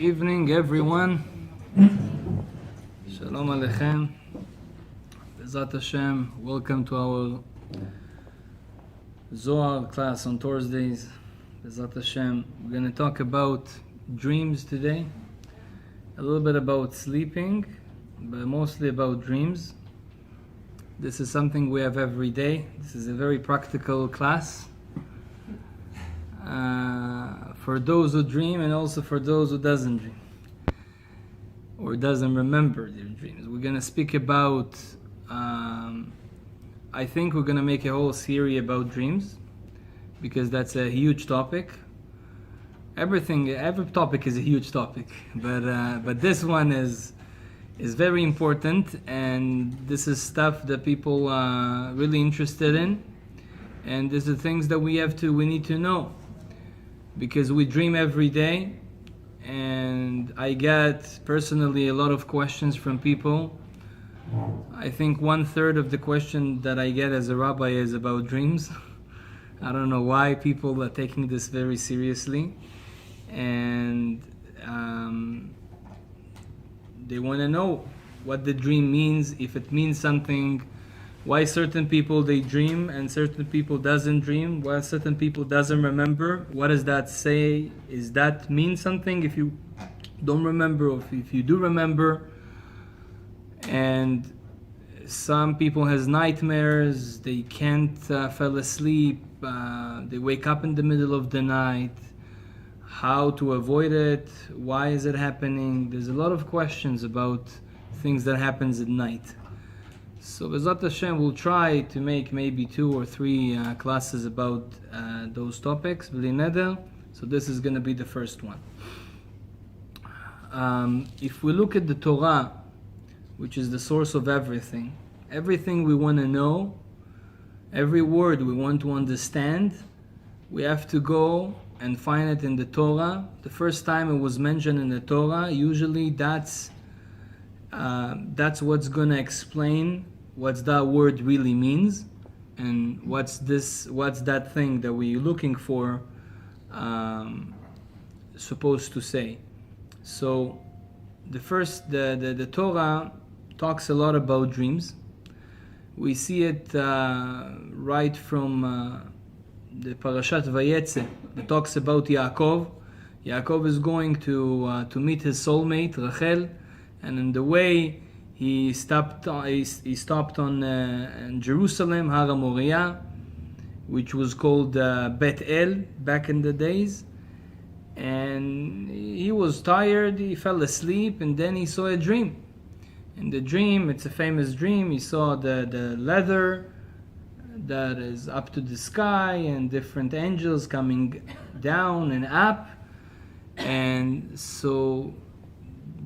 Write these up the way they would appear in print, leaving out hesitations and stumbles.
evening, everyone. Shalom Aleichem. Bezat Hashem. Welcome to our Zohar class on Thursdays. Bezat Hashem. We're going to talk about dreams today. A little bit about sleeping, but mostly about dreams. This is something we have every day. This is a very practical class. For those who dream and also for those who doesn't dream or doesn't remember their dreams. We're going to speak about, I think we're going to make a whole series about dreams because that's a huge topic. Every topic is a huge topic, but this one is very important, and this is stuff that people are really interested in, and these are things that we need to know. Because we dream every day, and I get personally a lot of questions from people. I think 1/3 of the question that I get as a rabbi is about dreams. I don't know why people are taking this very seriously, and they want to know what the dream means, if it means something, why certain people they dream and certain people doesn't dream, why certain people doesn't remember. What does that say? Is that mean something if you don't remember or if you do remember? And some people has nightmares, they can't fall asleep, they wake up in the middle of the night. How to avoid it? Why is it happening? There's a lot of questions about things that happens at night. So Bezat Hashem will try to make maybe 2 or 3 classes about those topics, Bli Neder. So this is going to be the first one. If we look at the Torah, which is the source of everything we want to know, every word we want to understand, we have to go and find it in the Torah. The first time it was mentioned in the Torah, usually that's what's going to explain what that word really means, and what's that thing that we're looking for supposed to say. So the Torah talks a lot about dreams. We see it right from the Parashat Vayetze that talks about Yakobov. Yakobov is going to meet his soulmate Rachel, and in the way he stopped on in Jerusalem, Har HaMoriah, which was called Bet El back in the days. And he was tired, he fell asleep, and then he saw a dream. In the dream, it's a famous dream, he saw the leather that is up to the sky and different angels coming down and up. And so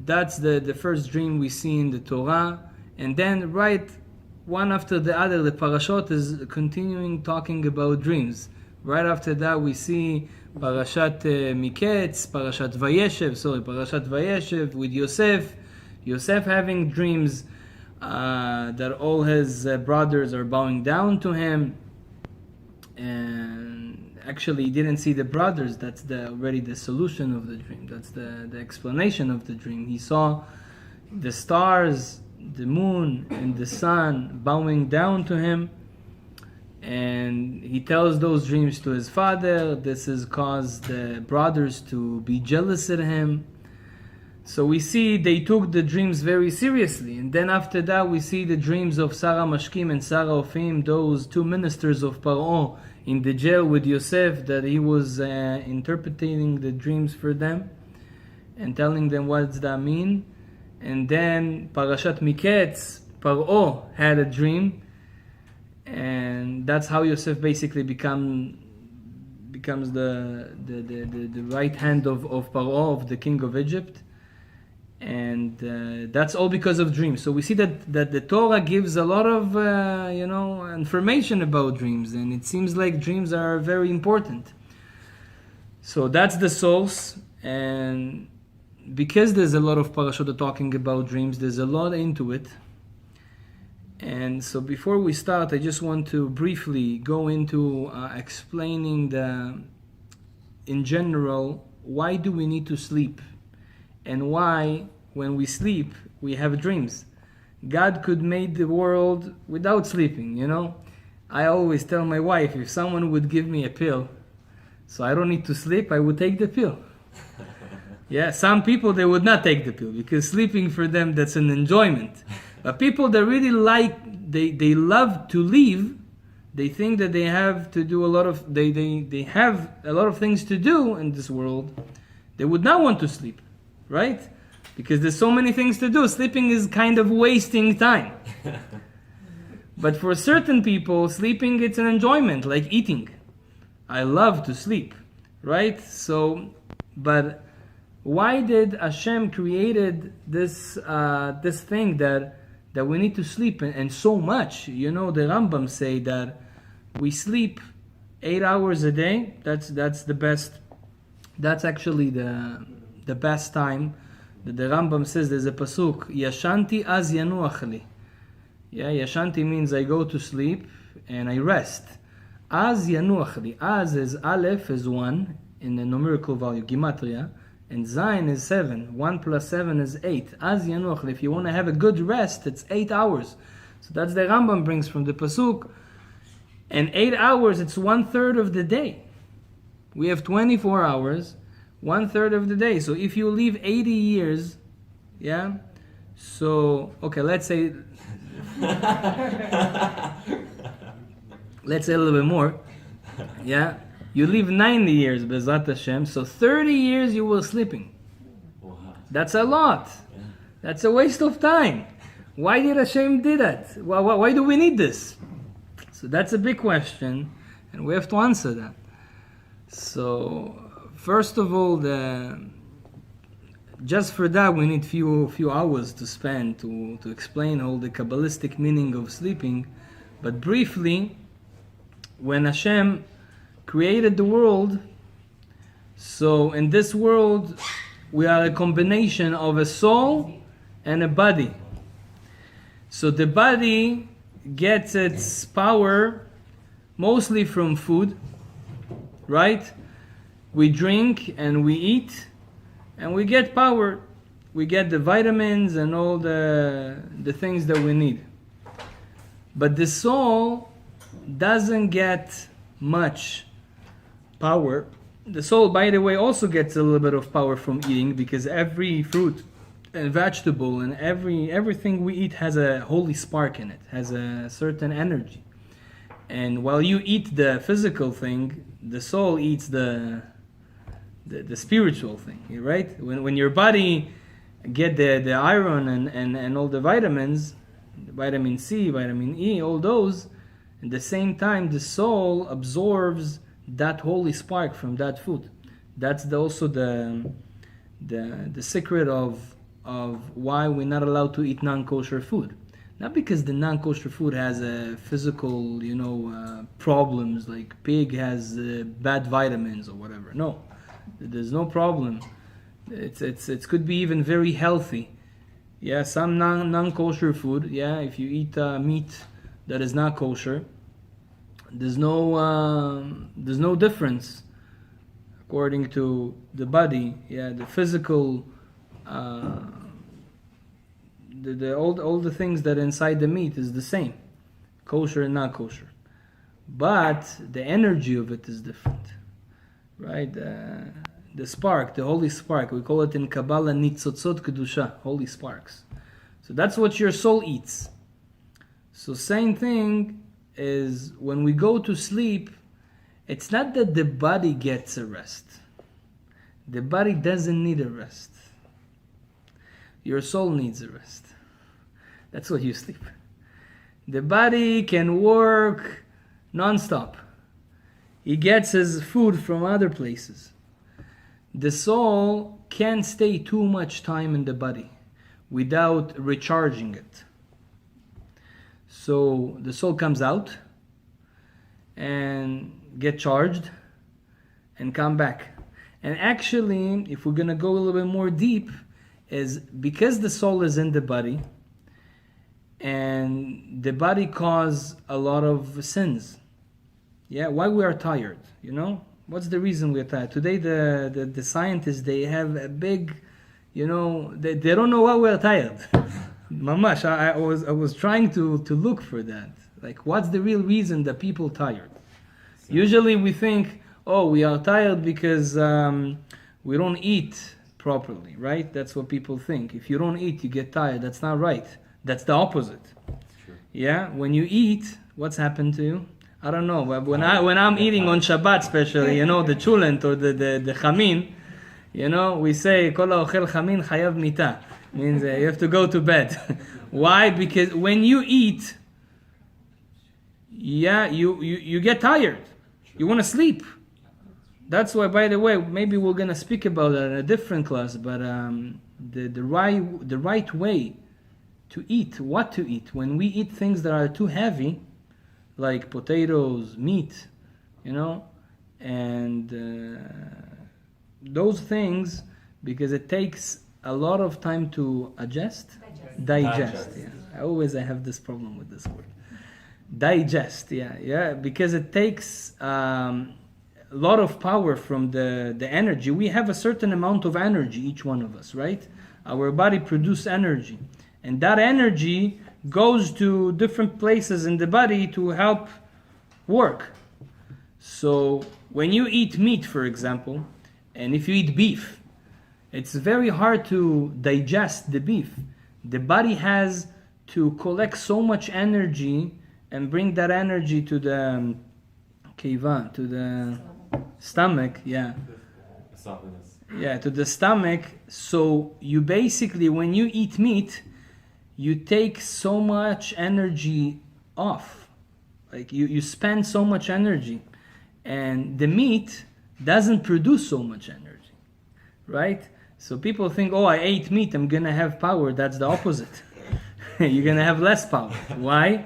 that's the first dream we see in the Torah. And then right one after the other, the parashot is continuing talking about dreams. Right after that we see Parashat Miketz, Parashat Vayeshev with Yosef having dreams that all his brothers are bowing down to him. And actually he didn't see the brothers. That's already the solution of the dream. That's the explanation of the dream. He saw the stars, the moon and the sun bowing down to him, and he tells those dreams to his father. This has caused the brothers to be jealous at him. So we see they took the dreams very seriously. And then after that we see the dreams of Sarah Mashkim and Sarah Ofim, those 2 ministers of Paro in the jail with Yosef, that he was interpreting the dreams for them and telling them what does that mean. And then Parashat Miketz, Paro had a dream, and that's how Yosef basically becomes the right hand of Paro, of the king of Egypt. And that's all because of dreams. So we see that the Torah gives a lot of information about dreams, and it seems like dreams are very important. So that's the source, and because there's a lot of parashot talking about dreams, there's a lot into it. And so before we start, I just want to briefly go into explaining in general, why do we need to sleep? and why when we sleep we have dreams. God could make the world without sleeping, you know. I always tell my wife, if someone would give me a pill so I don't need to sleep, I would take the pill. Yeah, some people, they would not take the pill because sleeping for them, that's an enjoyment. But people that really they love to live, they think that they have to do a lot of, they have a lot of things to do in this world. They would not want to sleep, right? Because there's so many things to do. Sleeping is kind of wasting time. But for certain people, sleeping, it's an enjoyment, like eating. I love to sleep, right? So, but why did Hashem created this thing that we need to sleep and so much? You know, the Rambam say that we sleep 8 hours a day. That's the best. That's actually the best time. The Rambam says there's a pasuk, Yashanti az yanuach li. Yeah, Yashanti means I go to sleep and I rest. Az yanuach li. Az is Aleph is 1 in the numerical value, Gematria, and Zayin is 7. 1 plus 7 is 8. Az yanuach li. If you want to have a good rest, it's 8 hours. So that's the Rambam brings from the pasuk. And 8 hours, it's 1/3 of the day. We have 24 hours, 1/3 of the day. So if you live 80 years, yeah, so, okay, let's say a little bit more, yeah, you live 90 years, Bezat Hashem, so 30 years you were sleeping. That's a lot. That's a waste of time. Why did Hashem do that? Why do we need this? So that's a big question, and we have to answer that. So, first of all, just for that we need few hours to spend to explain all the Kabbalistic meaning of sleeping. But briefly, when Hashem created the world, so in this world we are a combination of a soul and a body. So the body gets its power mostly from food, right? We drink and we eat and we get power. We get the vitamins and all the things that we need. But the soul doesn't get much power. The soul, by the way, also gets a little bit of power from eating, because every fruit and vegetable and everything we eat has a holy spark in it, has a certain energy. And while you eat the physical thing, the soul eats the spiritual thing, right? When your body get the iron and all the vitamins, vitamin C, vitamin E, all those, at the same time the soul absorbs that holy spark from that food. That's also the secret of why we're not allowed to eat non-kosher food. Not because the non-kosher food has a physical, problems, like pig has bad vitamins or whatever. No, there's no problem. It could be even very healthy. Yeah, some non-kosher food. Yeah, if you eat meat that is not kosher, there's no difference according to the body. Yeah, the physical. All the things that inside the meat is the same, kosher and not kosher, but the energy of it is different, right? The spark, the holy spark, we call it in Kabbalah nitzotzot kedusha, holy sparks. So that's what your soul eats. So same thing is when we go to sleep, it's not that the body gets a rest. The body doesn't need a rest. Your soul needs a rest. That's why you sleep. The body can work non-stop. He gets his food from other places. The soul can't stay too much time in the body without recharging it. So the soul comes out and get charged and come back. And actually, if we're going to go a little bit more deep, is because the soul is in the body, and the body causes a lot of sins. Yeah, why we are tired, What's the reason we are tired? Today the scientists, they have a big they don't know why we're tired. Mamash, I was trying to look for that. Like, what's the real reason that people tired? Usually we think, oh, we are tired because we don't eat properly, right? That's what people think. If you don't eat, you get tired. That's not right. That's the opposite. Sure. Yeah, when you eat, what's happened to you? I don't know. But when I'm eating on Shabbat, especially, the chulent or the chamin, we say kol ha'ochel chamin chayav mita, means you have to go to bed. Why? Because when you eat, you get tired. You want to sleep. That's why, by the way, maybe we're gonna speak about that in a different class. But the right way to eat, what to eat, when we eat things that are too heavy, like potatoes, meat, and those things, because it takes a lot of time to digest. Yeah, I have this problem with this word. Digest, because it takes a lot of power from the energy. We have a certain amount of energy, each one of us, right? Our body produces energy, and that energy goes to different places in the body to help work. So when you eat meat, for example, and if you eat beef, it's very hard to digest the beef. The body has to collect so much energy and bring that energy to the kiva, to the stomach, to the stomach. So you basically, when you eat meat, you take so much energy off. Like you spend so much energy, and the meat doesn't produce so much energy, right? So people think, oh, I ate meat, I'm gonna have power. That's the opposite. You're gonna have less power. Why?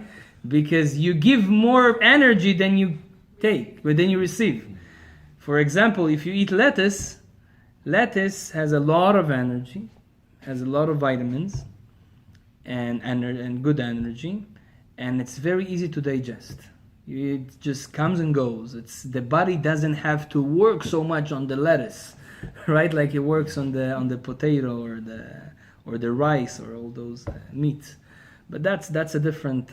Because you give more energy than you take, but then you receive. For example, if you eat lettuce has a lot of energy, has a lot of vitamins, and good energy, and it's very easy to digest. It just comes and goes. The body doesn't have to work so much on the lettuce, right? Like it works on the potato or the rice or all those meats. But that's a different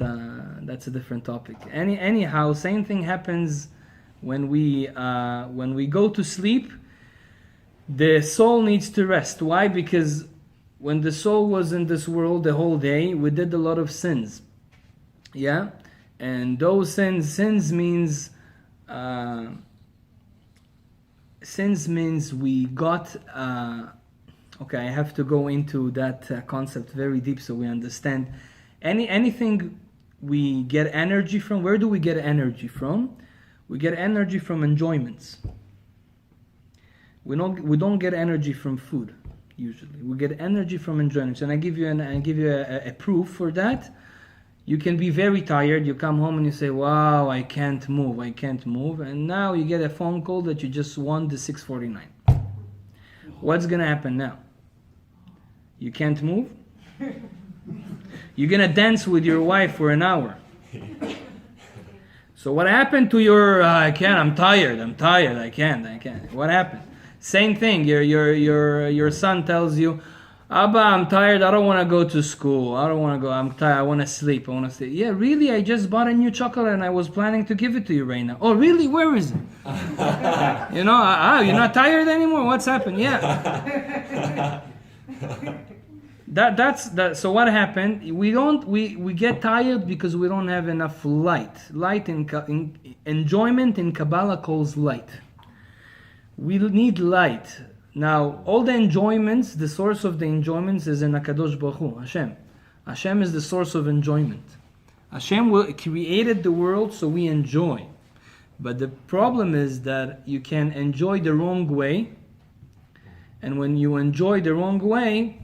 topic. Anyhow, same thing happens when we go to sleep. The soul needs to rest. Why? Because when the soul was in this world the whole day, we did a lot of sins. Yeah, and those sins means we got. Okay, I have to go into that concept very deep so we understand. Anything we get energy from, where do we get energy from? We get energy from enjoyments. We don't get energy from food usually. We get energy from enjoyments, and I give you a proof for that. You can be very tired. You come home and you say, "Wow, I can't move," and now you get a phone call that you just won the 649. What's gonna happen now? You can't move. You're gonna dance with your wife for an hour. So what happened to your? I can't. I'm tired. I can't. What happened? Same thing. Your son tells you, "Abba, I'm tired. I don't want to go to school. I don't want to go. I'm tired. I want to sleep. Yeah, really? I just bought a new chocolate and I was planning to give it to you right now. Oh, really? Where is it? You're not tired anymore? What's happened? Yeah." That's so what happened? We get tired because we don't have enough light. Light in enjoyment in Kabbalah calls light. We need light. Now, all the enjoyments, the source of the enjoyments is in HaKadosh Baruch Hu, Hashem. Hashem is the source of enjoyment. Hashem created the world so we enjoy. But the problem is that you can enjoy the wrong way. And when you enjoy the wrong way,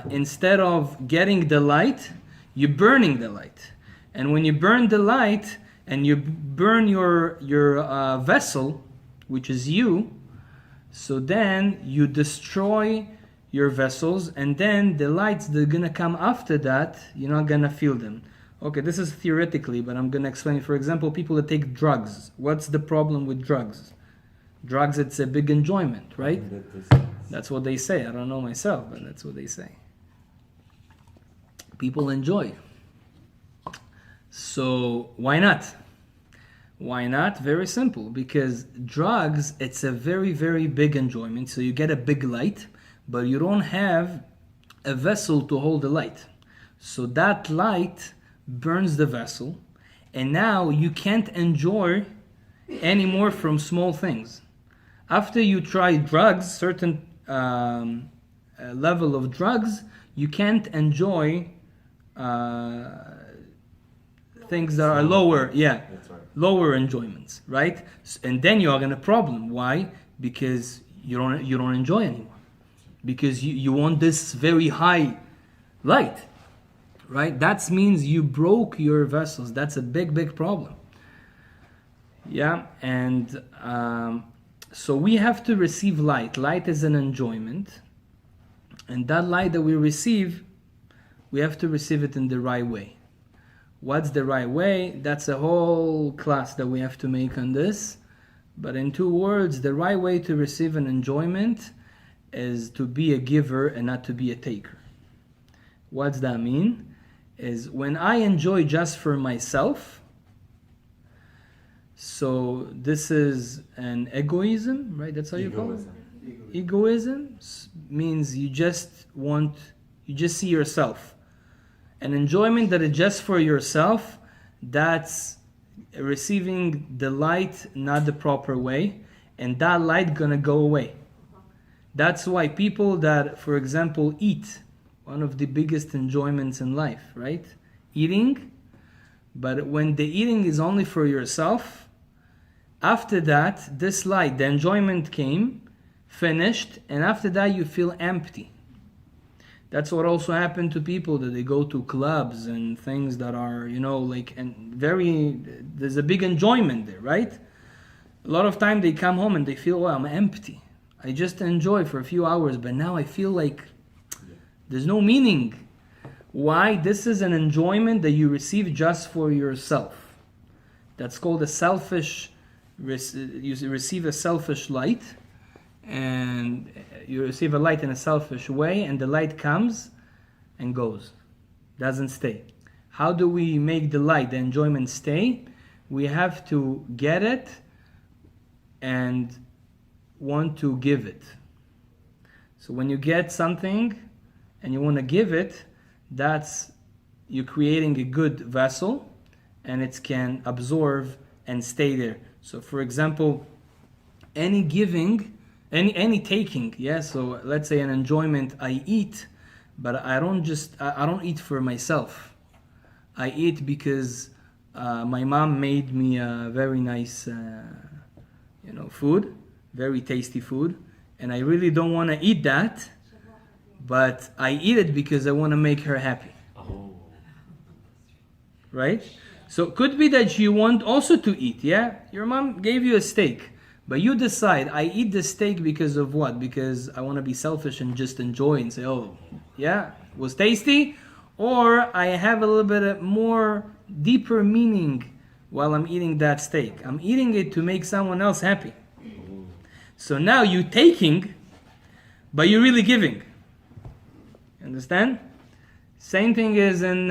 instead of getting the light, you're burning the light. And when you burn the light and you burn your vessel, which is you, so then you destroy your vessels, and then the lights that are going to come after that, you're not going to feel them. Okay, this is theoretically, but I'm going to explain. For example, people that take drugs. What's the problem with drugs? Drugs, it's a big enjoyment, right? That's what they say. I don't know myself, but that's what they say. People enjoy. So why not? Why not? Very simple. Because drugs, it's a very, very big enjoyment. So you get a big light, but you don't have a vessel to hold the light. So that light burns the vessel, and now you can't enjoy anymore from small things. After you try drugs, certain level of drugs, you can't enjoy things that are lower, lower enjoyments, right? And then you are in a problem. Why? Because you don't enjoy anymore. Because you want this very high light, right? That means you broke your vessels. That's a big, big problem. Yeah, and so we have to receive light. Light is an enjoyment, and that light that we receive, we have to receive it in the right way. What's the right way? That's a whole class that we have to make on this. But in 2 words, the right way to receive an enjoyment is to be a giver and not to be a taker. What's that mean? Is when I enjoy just for myself, so this is an egoism, right? That's how you call it? Egoism means you just see yourself. An enjoyment that is just for yourself, that's receiving the light not the proper way, and that light gonna go away. That's why people that, for example, eat, one of the biggest enjoyments in life, right? Eating, but when the eating is only for yourself, after that, this light, the enjoyment came, finished, and after that you feel empty. That's what also happened to people that they go to clubs and things that are, there's a big enjoyment there, right? A lot of time they come home and they feel, I'm empty. I just enjoy for a few hours, but now I feel like there's no meaning. Why? This is an enjoyment that you receive just for yourself. That's called a selfish, you receive a selfish light, and you receive a light in a selfish way, and the light comes and goes, doesn't stay. How do we make the light, the enjoyment stay? We have to get it and want to give it. So when you get something and you want to give it, that's you creating a good vessel, and it can absorb and stay there. So for example, any giving, any taking, so let's say an enjoyment, I eat, but I don't eat for myself. I eat because my mom made me a very nice food, very tasty food, and I really don't want to eat that, but I eat it because I want to make her happy. Right? So it could be that you want also to eat, your mom gave you a steak, but you decide, I eat the steak because of what? Because I want to be selfish and just enjoy and say, it was tasty, or I have a little bit more deeper meaning while I'm eating that steak. I'm eating it to make someone else happy. So now you're taking, but you're really giving. Understand? Same thing is in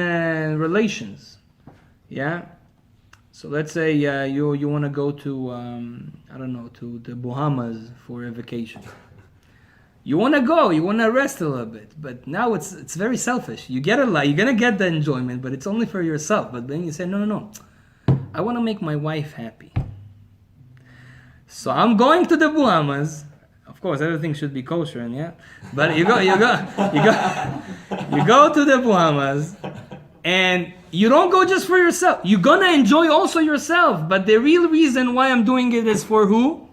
relations. So let's say you want to go to to the Bahamas for a vacation. You want to go, you want to rest a little bit, but now it's very selfish. You get a lot, you're gonna get the enjoyment, but it's only for yourself. But then you say, no, I want to make my wife happy. So I'm going to the Bahamas. Of course, everything should be kosher, but you go to the Bahamas, and you don't go just for yourself. You're gonna enjoy also yourself, but the real reason why I'm doing it is for who?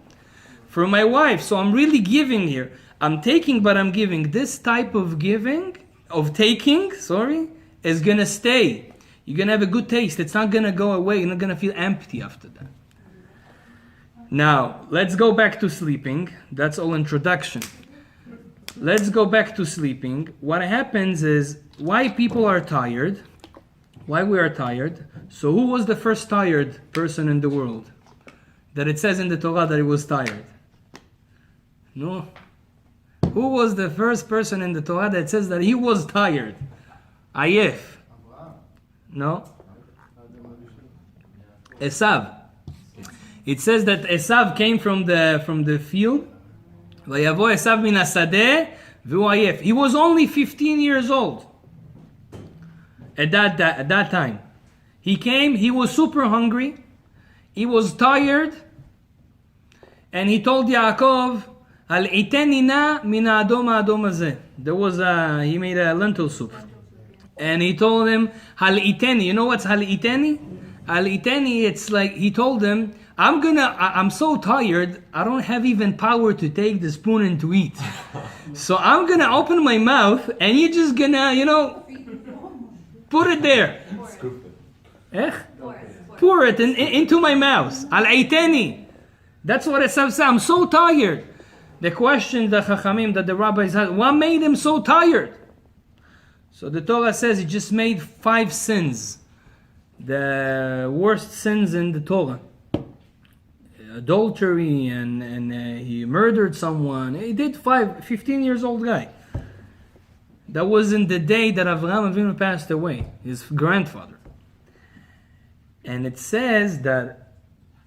For my wife. So I'm really giving here. I'm taking, but I'm giving. This type of taking, is gonna stay. You're gonna have a good taste. It's not gonna go away. You're not gonna feel empty after that. Now, let's go back to sleeping. That's all introduction. Let's go back to sleeping. What happens is, why people are tired, why we are tired. So who was the first tired person in the world? That it says in the Torah that he was tired. No. Who was the first person in the Torah that says that he was tired? Ayef. No? Esav. It says that Esav came from the field. Vayavo Esav min hasadeh v'hu ayef. He was only 15 years old at that time. He came, he was super hungry, he was tired, and he told Yaakov, Al iteni na min ha'adom ha'adom hazeh. He made a lentil soup. And he told him, Hal iteni. You know what's hal iteni? Hal iteni, it's like, he told him, I'm so tired, I don't have even power to take the spoon and to eat. So I'm gonna open my mouth, and you're just gonna, put it there. Pour it into my mouth. Al-aiteni. That's what it says. I'm so tired. The question the Chachamim, that the rabbis had, what made him so tired? So the Torah says he just made 5 sins. The worst sins in the Torah. Adultery, and he murdered someone. He did 15 years old guy. That was in the day that Avraham Avinu passed away, his grandfather. And it says that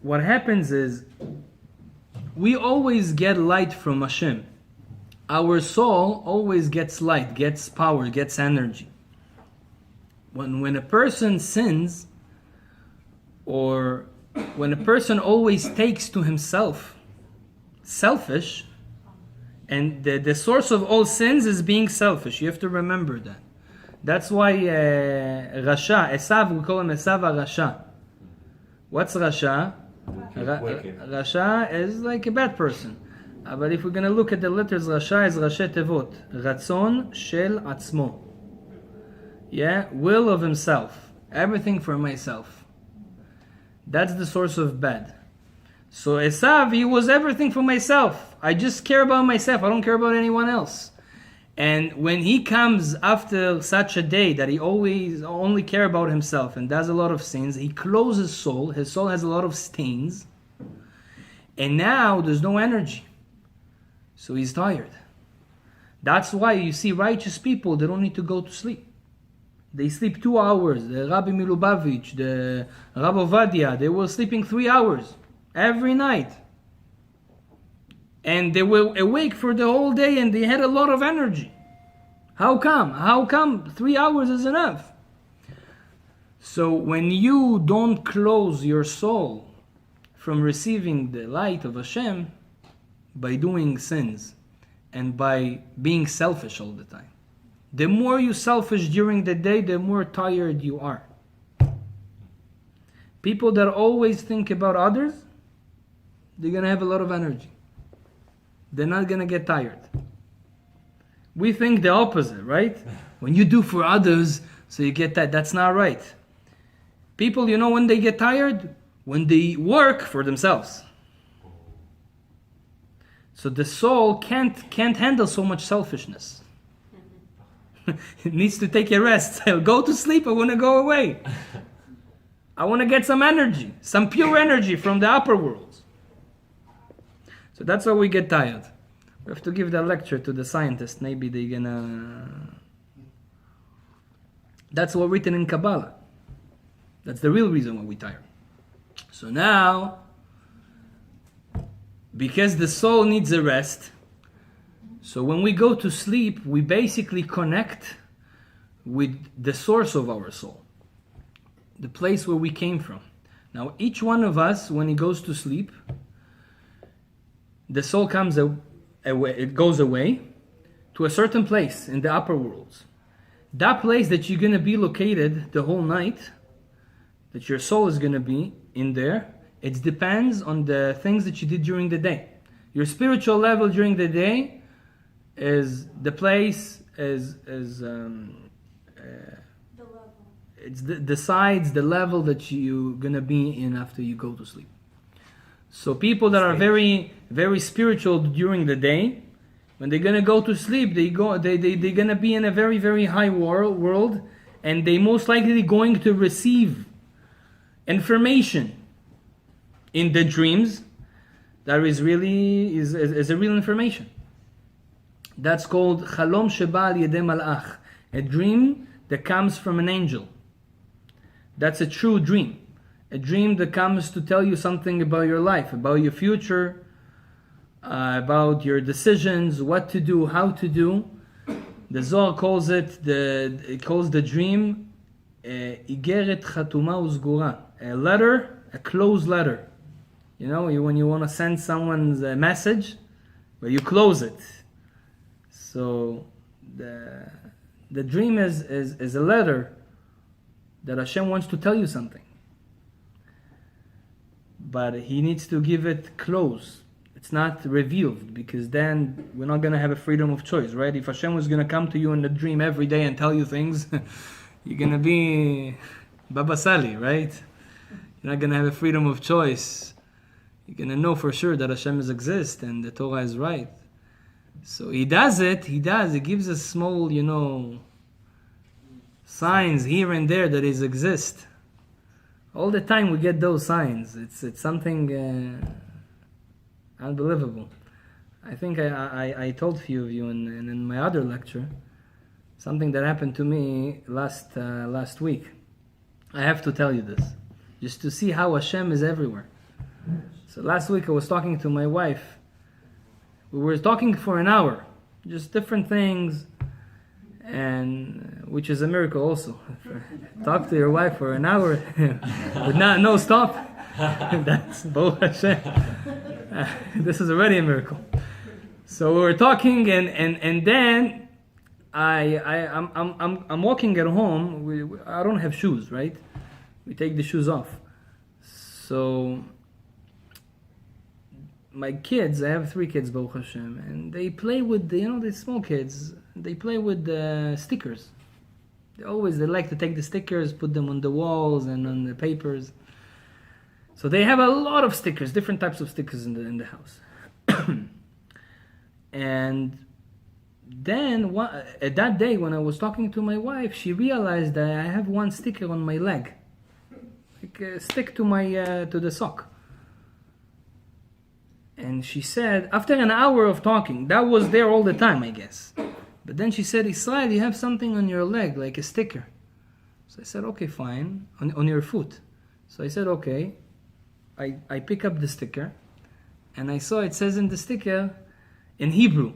what happens is we always get light from Hashem. Our soul always gets light, gets power, gets energy. When a person sins, or when a person always takes to himself, selfish, and the source of all sins is being selfish. You have to remember that. That's why Rasha, Esav, we call him Esav Rasha. What's Rasha? Rasha is like a bad person. But if we're going to look at the letters, Rasha is Rashi Tevot. Ratzon shel atzmo. Yeah, will of himself. Everything for myself. That's the source of bad. So Esav, he was everything for myself. I just care about myself. I don't care about anyone else. And when he comes after such a day that he always only care about himself and does a lot of sins, he closes his soul. His soul has a lot of stains. And now there's no energy. So he's tired. That's why you see righteous people, they don't need to go to sleep. They sleep 2 hours. The Rabbi Milubavitch, the Rabbi Ovadia, they were sleeping 3 hours every night. And they were awake for the whole day and they had a lot of energy. How come? How come 3 hours is enough? So when you don't close your soul from receiving the light of Hashem by doing sins and by being selfish all the time, the more you selfish during the day, the more tired you are. People that always think about others, they're going to have a lot of energy. They're not going to get tired. We think the opposite, right? When you do for others, so you get that. That's not right. People, when they get tired? When they work for themselves. So the soul can't handle so much selfishness. It needs to take a rest. I'll go to sleep. I want to go away. I want to get some energy, some pure energy from the upper worlds. So that's how we get tired. We have to give the lecture to the scientists. Maybe they're gonna... That's what's written in Kabbalah. That's the real reason why we're tired. So now, because the soul needs a rest, so when we go to sleep, we basically connect with the source of our soul, the place where we came from. Now, each one of us, when he goes to sleep, the soul comes away, it goes away to a certain place in the upper worlds. That place that you're going to be located the whole night, that your soul is going to be in there, it depends on the things that you did during the day. Your spiritual level during the day is the place, it decides the level that you're going to be in after you go to sleep. So people that are very, very spiritual during the day, when they're gonna go to sleep, they're gonna be in a very, very high world, and they most likely going to receive information in the dreams that is a real information. That's called Chalom Sheba Al Yedei Malach, a dream that comes from an angel. That's a true dream. A dream that comes to tell you something about your life, about your future, about your decisions, what to do, how to do. The Zohar calls the dream Igeret Chatuma Uzgura, a letter, a closed letter. You know, when you want to send someone's a message, but you close it. So the dream is a letter that Hashem wants to tell you something. But He needs to give it close. It's not revealed, because then we're not going to have a freedom of choice, right? If Hashem was going to come to you in the dream every day and tell you things, you're going to be Baba Sali, right? You're not going to have a freedom of choice. You're going to know for sure that Hashem exists and the Torah is right. So He does it. He gives us small, signs here and there that He exists. All the time we get those signs. It's something unbelievable. I think I told a few of you in my other lecture something that happened to me last week. I have to tell you this, just to see how Hashem is everywhere. So last week I was talking to my wife. We were talking for an hour, just different things, and which is a miracle also. Talk to your wife for an hour with no stop. That's Baruch Hashem. This is already a miracle. So we were talking, and then I'm walking at home. I don't have shoes, right? We take the shoes off. So my kids, I have 3 kids, Baruch Hashem, and they play with the small kids. They play with the stickers. They like to take the stickers, put them on the walls and on the papers. So they have a lot of stickers, different types of stickers in the house. And then at that day when I was talking to my wife, she realized that I have one sticker on my leg, like a stick to the sock. And she said, after an hour of talking, that was there all the time, I guess. But then she said, Israel, you have something on your leg, like a sticker. So I said, okay, fine, on your foot. So I said, okay. I pick up the sticker, and I saw it says in the sticker, in Hebrew.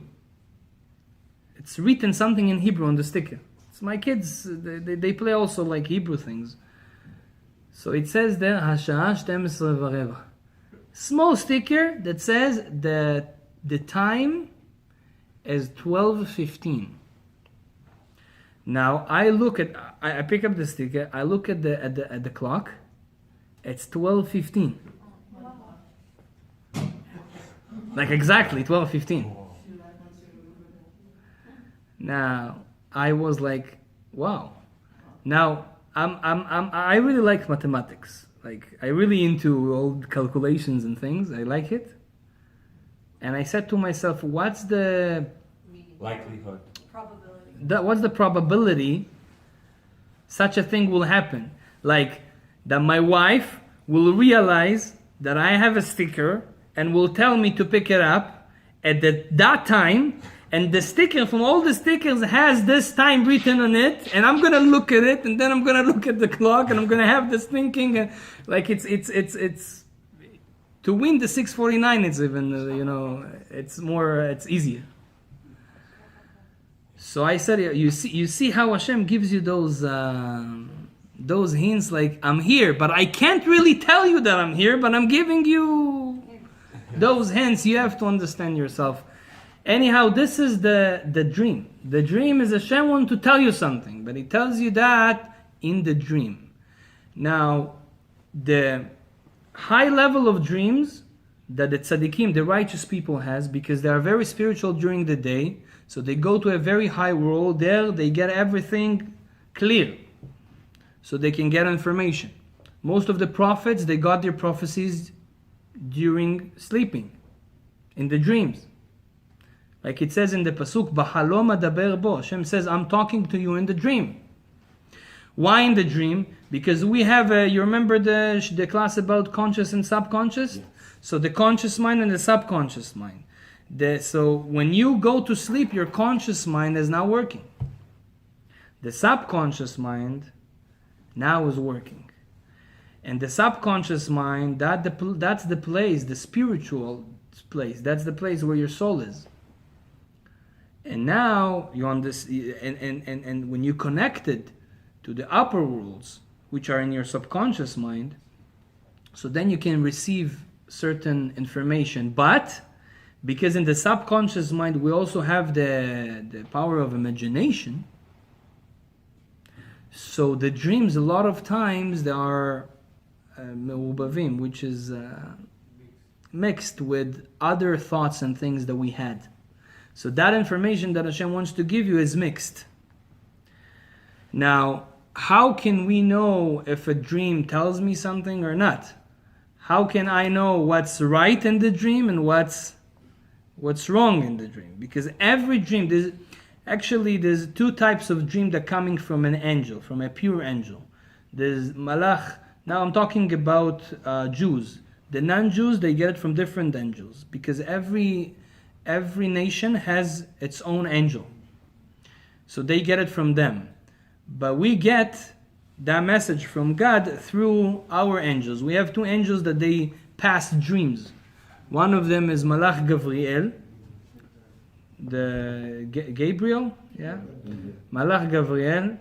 It's written something in Hebrew on the sticker. It's my kids, they play also like Hebrew things. So it says there, Hashah 12:15. Small sticker that says the time is 12:15. Now I pick up the sticker, I look at the clock, it's 12:15. Like exactly 12:15. Now I was like, wow. Now I really like mathematics. Like I really into all the calculations and things. I like it. And I said to myself, what's the likelihood? Probability. What's the probability such a thing will happen? Like that my wife will realize that I have a sticker and will tell me to pick it up at that time, and the sticker from all the stickers has this time written on it, and I'm gonna look at it, and then I'm gonna look at the clock, and I'm gonna have this thinking, and like it's to win the 649. It's even it's easier. So I said, you see how Hashem gives you those hints, like I'm here, but I can't really tell you that I'm here, but I'm giving you those hints. You have to understand yourself. Anyhow, this is the dream. The dream is Hashem wants to tell you something, but He tells you that in the dream. Now, the high level of dreams that the tzaddikim, the righteous people has, because they are very spiritual during the day, so they go to a very high world. There they get everything clear, so they can get information. Most of the prophets, they got their prophecies during sleeping, in the dreams. Like it says in the pasuk, "B'halom adaber bo." Hashem says, "I'm talking to you in the dream." Why in the dream? Because we have you remember the class about conscious and subconscious? Yes. So the conscious mind and the subconscious mind. So when you go to sleep, your conscious mind is not working. The subconscious mind now is working. And the subconscious mind, that's the place, the spiritual place. That's the place where your soul is. And now you and when you connect it to the upper worlds, which are in your subconscious mind, so then you can receive certain information. But because in the subconscious mind we also have the power of imagination, so the dreams a lot of times they are me'ubavim, which is mixed with other thoughts and things that we had. So that information that Hashem wants to give you is mixed. Now, how can we know if a dream tells me something or not? How can I know what's right in the dream and what's wrong in the dream? Because every dream, there's two types of dream that are coming from an angel, from a pure angel. There's malach. Now I'm talking about Jews. The non-Jews, they get it from different angels, because every nation has its own angel. So they get it from them. But we get that message from God through our angels. We have two angels that they pass dreams. One of them is Malach Gavriel, the Gabriel, yeah? Malach Gavriel,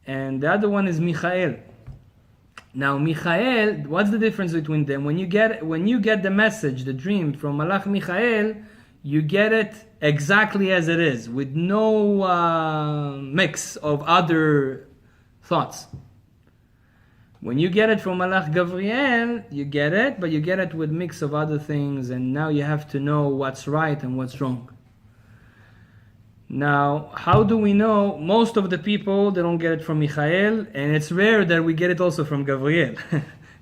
and the other one is Michael. Now Michael, what's the difference between them? When you get the message, the dream from Malach Michael, you get it exactly as it is, with no mix of other thoughts. When you get it from Malach Gavriel, you get it, but you get it with mix of other things, and now you have to know what's right and what's wrong. Now, how do we know? Most of the people, they don't get it from Michael, and it's rare that we get it also from Gavriel.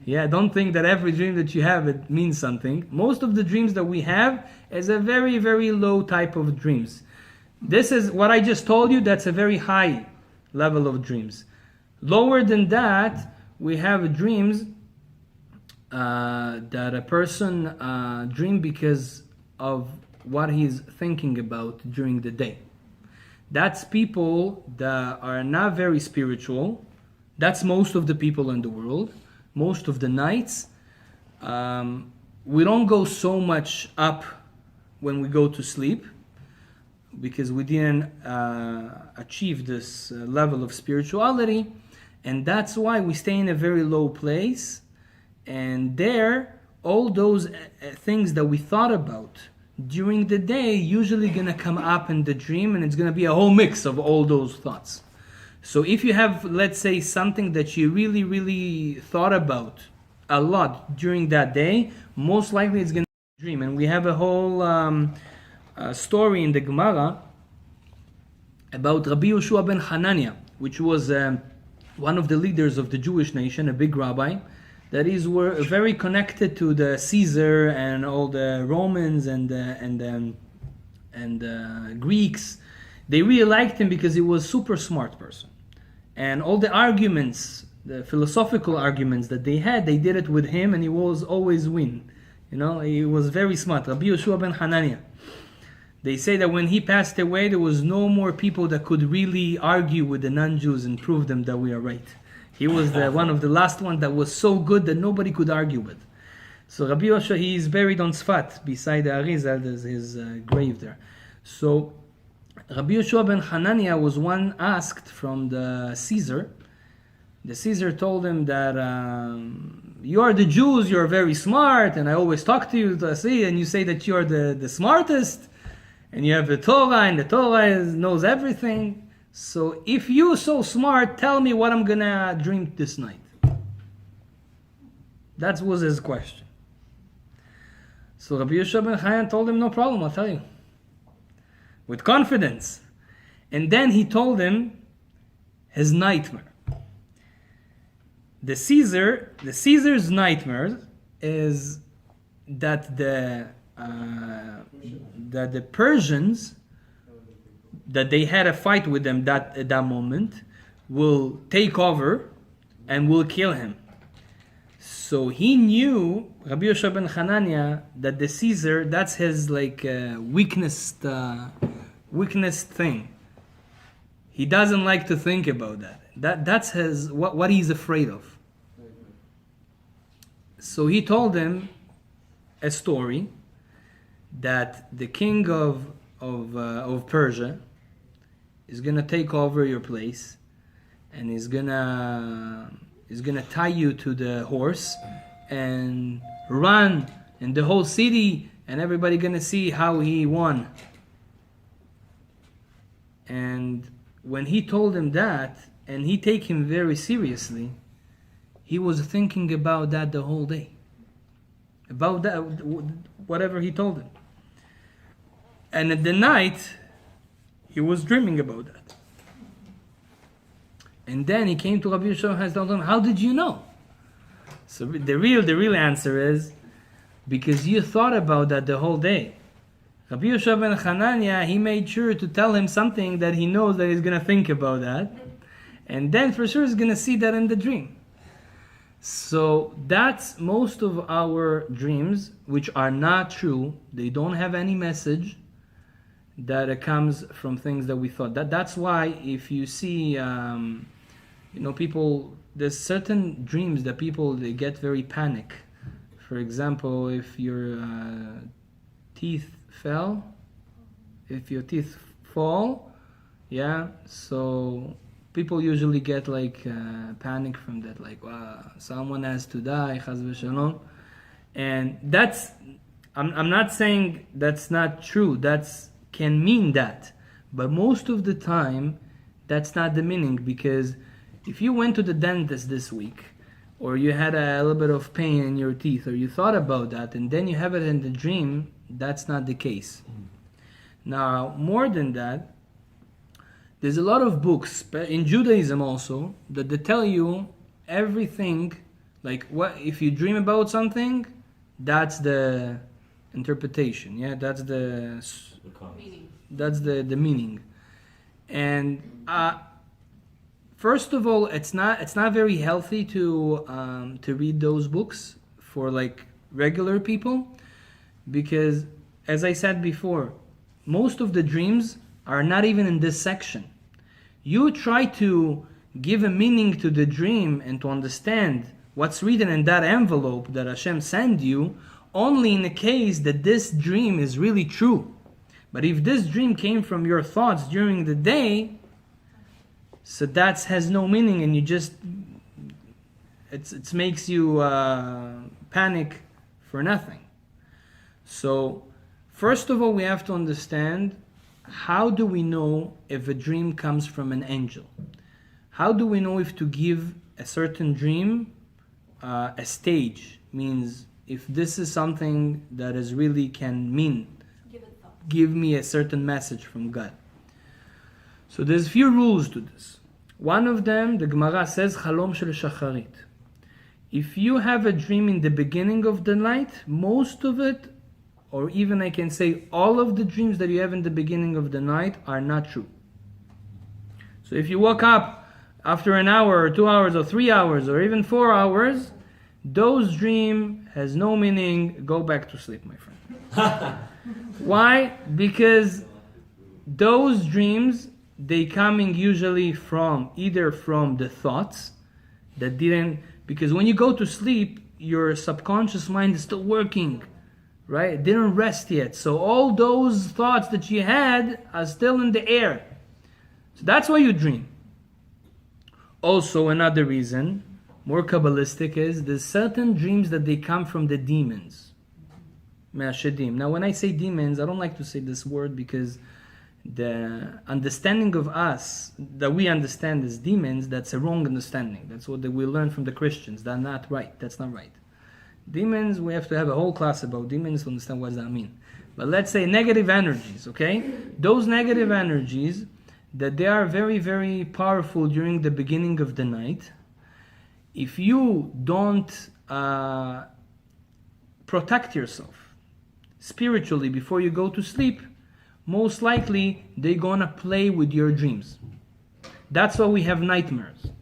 Yeah, don't think that every dream that you have, it means something. Most of the dreams that we have is a very, very low type of dreams. This is what I just told you, that's a very high level of dreams. Lower than that, we have dreams that a person dream because of what he's thinking about during the day. That's people that are not very spiritual. That's most of the people in the world. Most of the nights. We don't go so much up when we go to sleep, because we didn't achieve this level of spirituality, and that's why we stay in a very low place, and there all those things that we thought about during the day usually gonna come up in the dream, and it's gonna be a whole mix of all those thoughts. So if you have, let's say, something that you really, really thought about a lot during that day, most likely it's gonna be a dream. And we have a whole story in the Gemara about Rabbi Yehoshua ben Hanania, which was one of the leaders of the Jewish nation, a big rabbi, that were very connected to the Caesar and all the Romans and Greeks. They really liked him because he was a super smart person. And all the arguments, the philosophical arguments that they had, they did it with him, and he was always win. You know, he was very smart. Rabbi Yehoshua ben Hanania. They say that when he passed away, there was no more people that could really argue with the non-Jews and prove them that we are right. He was one of the last ones that was so good that nobody could argue with. So Rabbi Yehoshua, he is buried on Sfat, beside the Arizal, there's his grave there. So Rabbi Yehoshua ben Hanania was one asked from the Caesar. The Caesar told him that you are the Jews, you are very smart, and I always talk to you, and you say that you are the smartest, and you have the Torah, and the Torah knows everything. So if you're so smart, tell me what I'm gonna dream this night. That was his question. So Rabbi Yehoshua ben Hanania told him, no problem, I'll tell you. With confidence. And then he told him his nightmare. The Caesar's nightmare is that the Persians, that they had a fight with them at that moment, will take over and will kill him. So he knew, Rabbi Yosha ben Hanania, that the Caesar, that's his weakness thing. He doesn't like to think about that. That's his what he's afraid of. So he told him a story that the king of Persia is gonna take over your place, and he's gonna tie you to the horse and run in the whole city, and everybody gonna see how he won. And when he told him that, and he take him very seriously, he was thinking about that the whole day. About that, whatever he told him. And at the night, he was dreaming about that. And then he came to Rabbi Yosha and told him, how did you know? So the real answer is, because you thought about that the whole day. Rabbi Yosha ben Hanania, he made sure to tell him something that he knows that he's going to think about that. And then for sure he's going to see that in the dream. So that's most of our dreams, which are not true. They don't have any message that it comes from things that we thought. That's why if you see, people, there's certain dreams that people, they get very panic. For example, if your teeth fall, so people usually get panic from that, wow, someone has to die, chaz v'shalom. And that's, I'm not saying that's not true, that's can mean that, but most of the time that's not the meaning, because if you went to the dentist this week, or you had a little bit of pain in your teeth, or you thought about that and then you have it in the dream, that's not the case. Now, more than that, there's a lot of books in Judaism also that they tell you everything, what if you dream about something, that's the interpretation, that's the meaning. That's the meaning. And first of all, it's not very healthy to read those books for regular people, because as I said before, most of the dreams are not even in this section. You try to give a meaning to the dream and to understand what's written in that envelope that Hashem sent you, only in the case that this dream is really true. But if this dream came from your thoughts during the day, so that has no meaning, and you just, it makes you panic for nothing. So, first of all, we have to understand, how do we know if a dream comes from an angel? How do we know if to give a certain dream a stage? Means if this is something that is really can mean, give me a certain message from God. So there's few rules to this. One of them, the Gemara says, Chalom shel shacharit. If you have a dream in the beginning of the night, most of it, or even I can say all of the dreams that you have in the beginning of the night are not true. So if you woke up after an hour or 2 hours or 3 hours or even 4 hours, those dream has no meaning. Go back to sleep, my friend. Why? Because those dreams, they coming usually from either from the thoughts that didn't, because when you go to sleep, your subconscious mind is still working, right? It didn't rest yet. So all those thoughts that you had are still in the air. So that's why you dream. Also, another reason, more Kabbalistic, is there's certain dreams that they come from the demons. Now, when I say demons, I don't like to say this word because the understanding of us that we understand as demons, that's a wrong understanding. That's what we learn from the Christians. That's not right. That's not right. Demons, we have to have a whole class about demons to understand what does that mean. But let's say negative energies, okay? Those negative energies, that they are very, very powerful during the beginning of the night. If you don't protect yourself spiritually before you go to sleep, most likely they're gonna play with your dreams. That's why we have nightmares.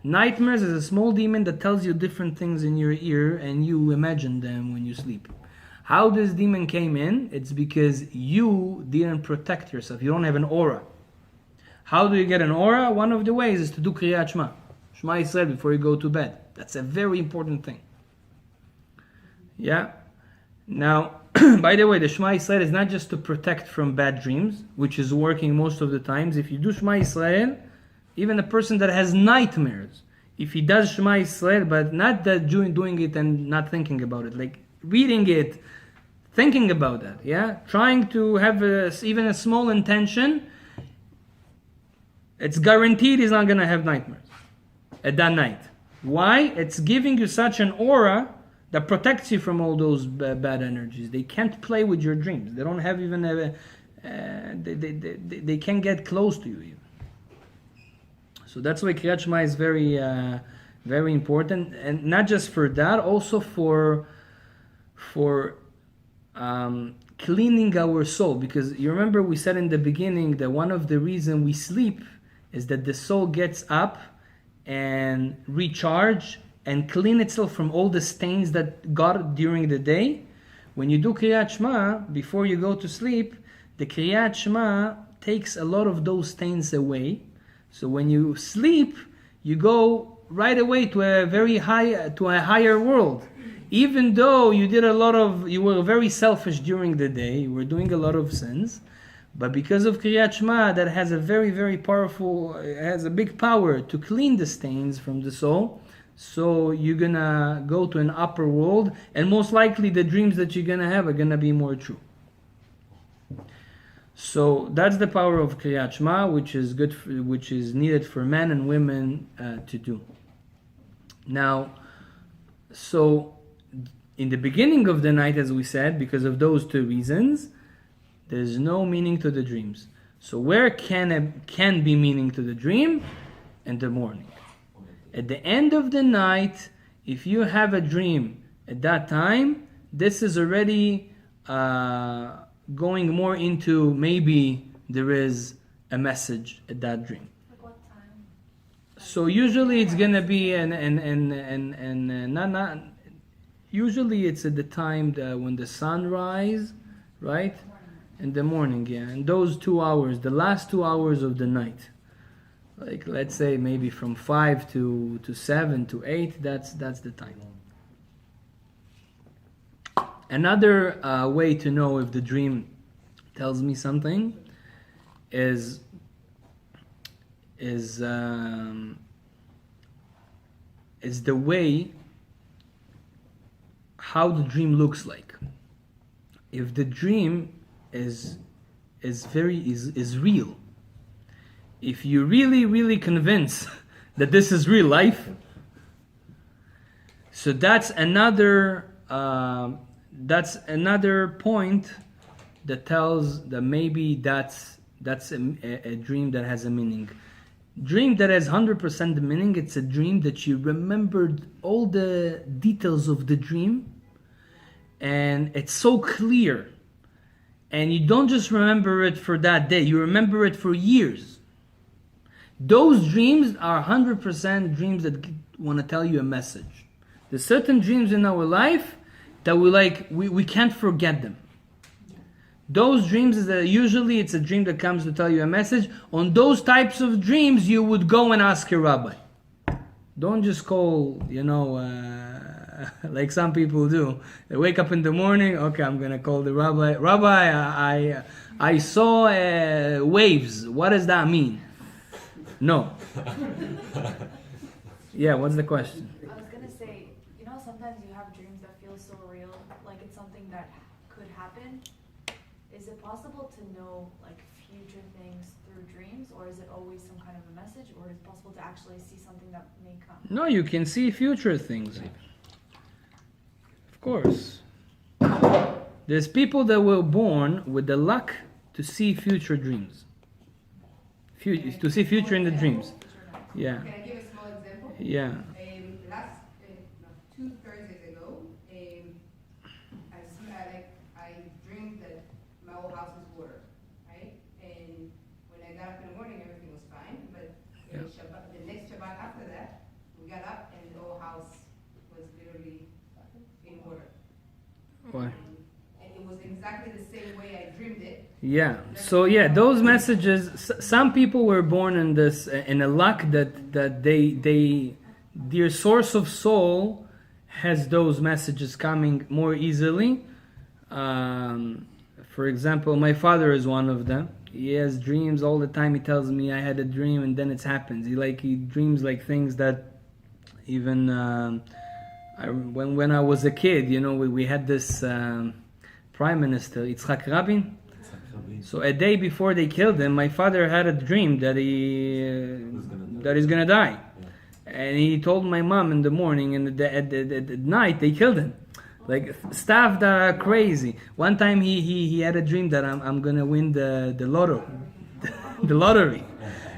Nightmares is a small demon that tells you different things in your ear and you imagine them when you sleep. How this demon came in, it's because you didn't protect yourself. You don't have an aura. How do you get an aura? One of the ways is to do Kriyat Shema. Shema Yisrael before you go to bed. That's a very important thing. Yeah? Now, by the way, the Shema Yisrael is not just to protect from bad dreams, which is working most of the times. If you do Shema Yisrael, even a person that has nightmares, if he does Shema Yisrael, but not that doing it and not thinking about it, like reading it, thinking about that, yeah? Trying to have even a small intention, it's guaranteed he's not going to have nightmares at that night. Why? It's giving you such an aura that protects you from all those bad energies. They can't play with your dreams. They don't have even they can't get close to you even. So that's why Kriyat Shema is very, very important, and not just for that, also for cleaning our soul. Because you remember we said in the beginning that one of the reasons we sleep is that the soul gets up and recharge and clean itself from all the stains that got during the day. When you do Kriyat Shema before you go to sleep, the Kriyat Shema takes a lot of those stains away. So when you sleep, you go right away to a higher world. Even though you were very selfish during the day, you were doing a lot of sins, but because of Kriyat Shema, that has a very, very powerful, it has a big power to clean the stains from the soul. So you're gonna go to an upper world, and most likely the dreams that you're gonna have are gonna be more true. So that's the power of Kriyat Shema, which is needed for men and women to do. Now, so in the beginning of the night, as we said, because of those two reasons, there's no meaning to the dreams. So where can be meaning to the dream? In the morning. At the end of the night, if you have a dream at that time, this is already going more into maybe there is a message at that dream. Like what time? So usually it's gonna be usually it's at the time when the sun rise, right? In the morning, yeah. And those 2 hours, the last 2 hours of the night, like let's say maybe from 5 to 7 to 8, that's the time. Another way to know if the dream tells me something is the way how the dream looks like. If the dream is real, if you really convinced that this is real life, so that's another point that tells that maybe that's a dream that has a meaning. Dream that has 100% meaning, it's a dream that you remembered all the details of the dream, and it's so clear, and you don't just remember it for that day, you remember it for years. Those dreams are 100% dreams that want to tell you a message. There's certain dreams in our life that we can't forget them. Those dreams is usually it's a dream that comes to tell you a message. On those types of dreams, you would go and ask your rabbi. Don't just call, like some people do. They wake up in the morning, okay, I'm gonna call the rabbi. Rabbi, I saw waves. What does that mean? No. Yeah, what's the question? I was gonna say, sometimes you have dreams that feel so real, like it's something that could happen. Is it possible to know like future things through dreams, or is it always some kind of a message, or is it possible to actually see something that may come? No, you can see future things. Of course. There's people that were born with the luck to see future dreams. To see future in the dreams. Yeah. Can I give a small example? Yeah. Last 2 Thursdays ago, I dreamed that my whole house is water, right? And when I got up in the morning, everything was fine. But Yeah. the next Shabbat after that, Why? And it was exactly the same way I dreamed it. Yeah. So yeah, those messages. Some people were born in this in a luck that their source of soul has those messages coming more easily. For example, my father is one of them. He has dreams all the time. He tells me I had a dream, and then it happens. He dreams like things that even when I was a kid, we had this prime minister, Yitzhak Rabin. So a day before they killed him, my father had a dream that he's gonna die, and he told my mom in the morning, and at night they killed him. Like stuff that are crazy. One time he had a dream that I'm gonna win the lotto, the lottery.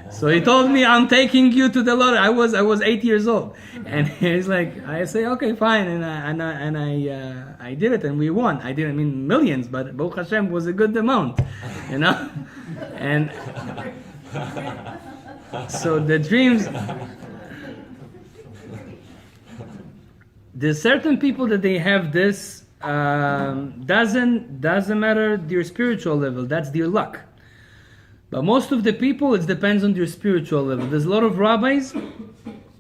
So he told me, I'm taking you to the lottery. I was 8 years old, and he's like, I say okay, fine, and I did it, and we won. I didn't mean millions, but Baruch Hashem was a good amount, and so the dreams. There's certain people that they have this, doesn't matter their spiritual level, that's their luck. But most of the people, it depends on their spiritual level. There's a lot of rabbis,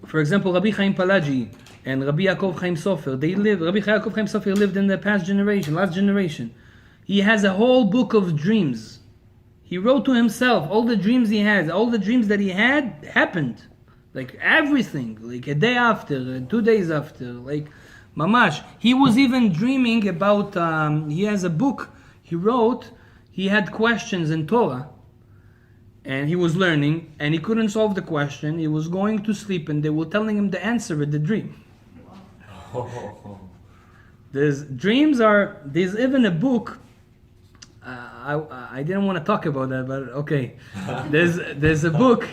for example, Rabbi Chaim Palaji and Rabbi Yakobov Chaim Sofer, Rabbi Yakobov Chaim Sofer lived in the last generation. He has a whole book of dreams. He wrote to himself all the dreams he had, all the dreams that he had happened. Like everything, like a day after, 2 days after, like mamash. He was even dreaming about, he has a book he wrote, he had questions in Torah, and he was learning, and he couldn't solve the question, he was going to sleep, and they were telling him the answer in the dream. There's even a book, I didn't want to talk about that, but okay. There's a book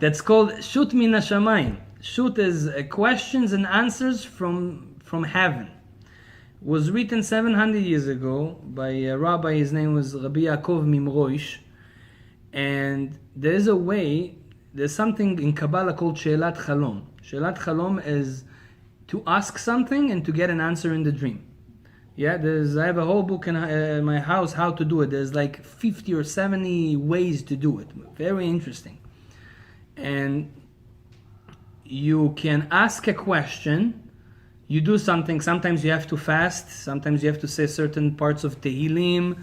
that's called Shut Min HaShamayim. Shut is questions and answers from heaven. Was written 700 years ago by a rabbi. His name was Rabbi Yakobov Mimroish. And there's something in Kabbalah called She'elat Chalom. She'elat Chalom is to ask something and to get an answer in the dream. Yeah, I have a whole book in my house how to do it. There's like 50 or 70 ways to do it. Very interesting. And you can ask a question, you do something, sometimes you have to fast, sometimes you have to say certain parts of Tehillim,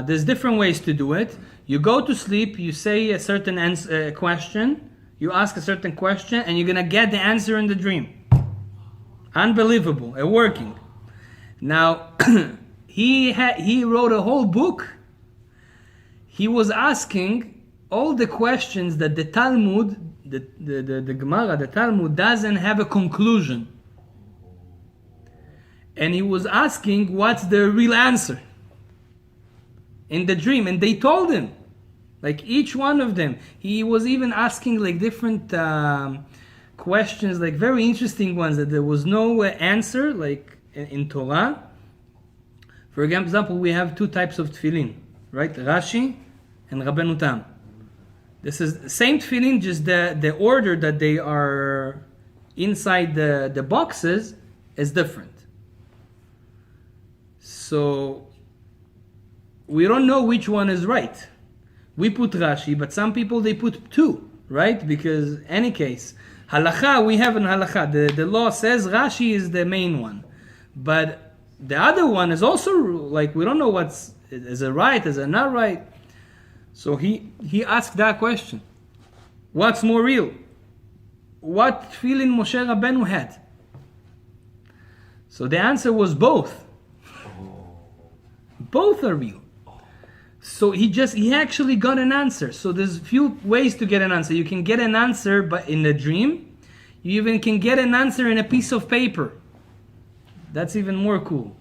there's different ways to do it. You go to sleep, you say a certain question, you ask a certain question, and you're going to get the answer in the dream. Unbelievable, working. Now, he wrote a whole book. He was asking all the questions that the Talmud, the Gemara, the Talmud doesn't have a conclusion. And he was asking what's the real answer in the dream. And they told him, like each one of them. He was even asking like different questions, like very interesting ones that there was no answer, like in Torah. For example, we have two types of tefillin, right? Rashi and Rabbeinu Tam. This is the same tefillin, just the order that they are inside the boxes is different. So we don't know which one is right. We put Rashi, but some people they put two, right? Because any case, halakha, we have an halakha. The law says Rashi is the main one. But the other one is also like, we don't know is it right, is it not right? So he asked that question. What's more real? What feeling Moshe Rabbeinu had? So the answer was both. Both are real. So he actually got an answer. So there's few ways to get an answer. You can get an answer but in a dream. You even can get an answer in a piece of paper. That's even more cool.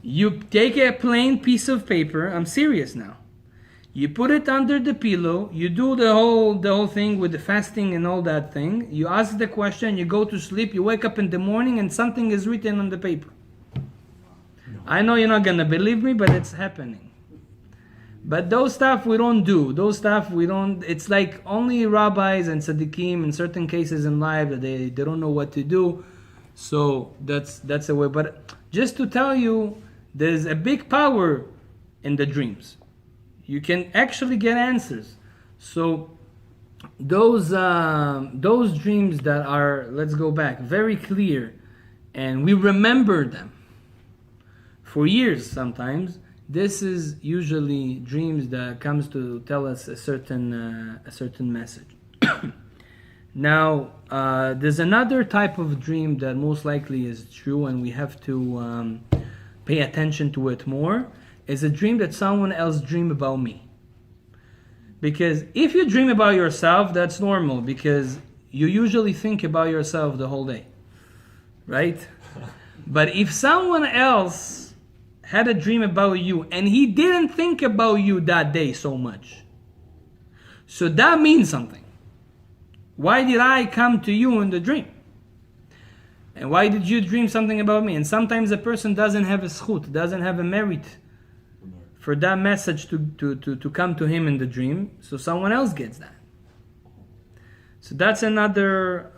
You take a plain piece of paper. I'm serious now. You put it under the pillow, you do the whole thing with the fasting and all that thing. You ask the question, you go to sleep, you wake up in the morning and something is written on the paper. I know you're not going to believe me, but it's happening. But those stuff we don't do. It's like only rabbis and tzaddikim in certain cases in life that they don't know what to do. So that's a way. But just to tell you, there's a big power in the dreams. You can actually get answers. So those dreams that are, let's go back, very clear, and we remember them for years sometimes. This is usually dreams that comes to tell us a certain message. Now, there's another type of dream that most likely is true, and we have to pay attention to it more. Is a dream that someone else dream about me. Because if you dream about yourself, that's normal, because you usually think about yourself the whole day, right? But if someone else had a dream about you and he didn't think about you that day so much, so that means something. Why did I come to you in the dream? And why did you dream something about me? And sometimes a person doesn't have a zchut, doesn't have a merit for that message to come to him in the dream, so someone else gets that. So that's another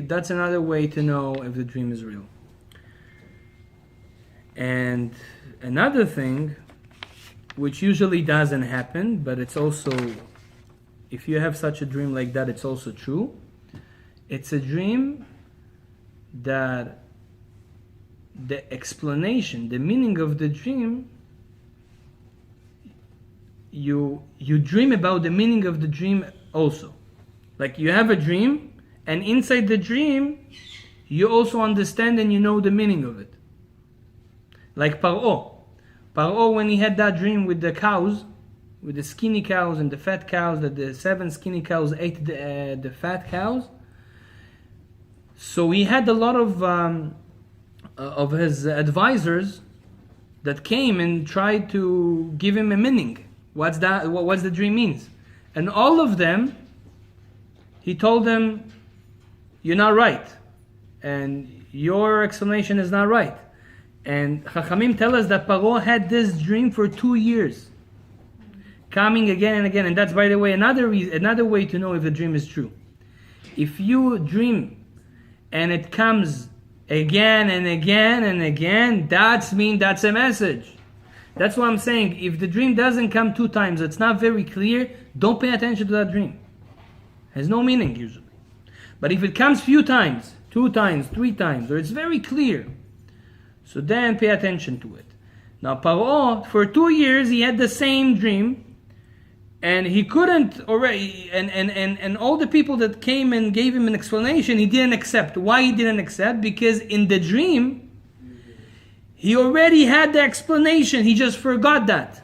that's another way to know if the dream is real. And another thing, which usually doesn't happen, but it's also, if you have such a dream like that, it's also true. It's a dream that the explanation, the meaning of the dream, you dream about the meaning of the dream also. Like you have a dream, and inside the dream, you also understand and you know the meaning of it. Like Paro. Paro, when he had that dream with the cows, with the skinny cows and the fat cows, that the 7 skinny cows ate the fat cows. So he had a lot of his advisors that came and tried to give him a meaning. What's the dream means? And all of them, he told them, you're not right. And your explanation is not right. And Chachamim tell us that Paro had this dream for 2 years. Coming again and again. And that's, by the way, another way to know if the dream is true. If you dream and it comes again and again and again, that's a message. That's what I'm saying. If the dream doesn't come 2 times, it's not very clear, don't pay attention to that dream. It has no meaning usually. But if it comes few times, 2 times, 3 times, or it's very clear, so then pay attention to it. Now Paro, for 2 years, he had the same dream, and he couldn't already, and all the people that came and gave him an explanation, he didn't accept. Why he didn't accept? Because in the dream, he already had the explanation, he just forgot that.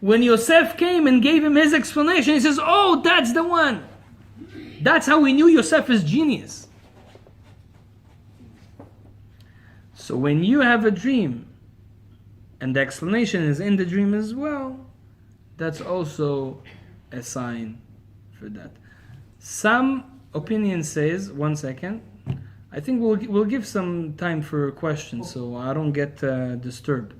When Yosef came and gave him his explanation, he says, oh, that's the one. That's how we knew Yosef is genius. So when you have a dream, and the explanation is in the dream as well, that's also a sign for that. Some opinion says, 1 second, I think we'll give some time for questions so I don't get disturbed.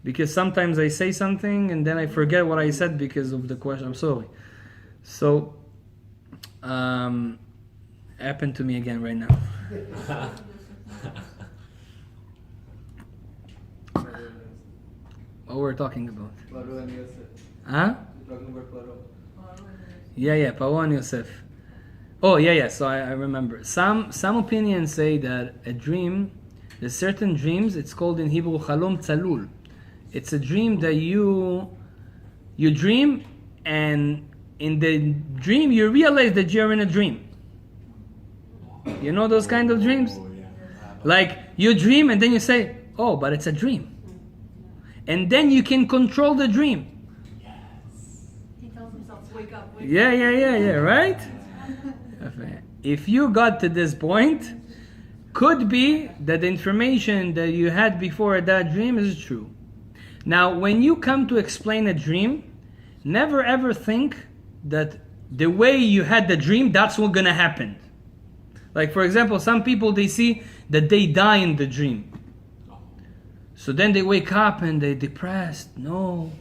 Because sometimes I say something and then I forget what I said because of the question. I'm sorry. So, happened to me again right now. What we're talking about? Huh? Yeah, Paro and Yosef. Oh, yeah. So I remember. Some opinions say that a dream, there's certain dreams. It's called in Hebrew chalom tzalul. It's a dream that you dream, and in the dream you realize that you're in a dream. You know those kind of dreams? Like you dream and then you say, oh, but it's a dream. And then you can control the dream. He tells himself, wake up. Yeah, right? If you got to this point, could be that the information that you had before that dream is true. Now, when you come to explain a dream, never ever think that the way you had the dream, that's what's gonna happen. Like, for example, some people, they see that they die in the dream. So then they wake up and they're depressed. No,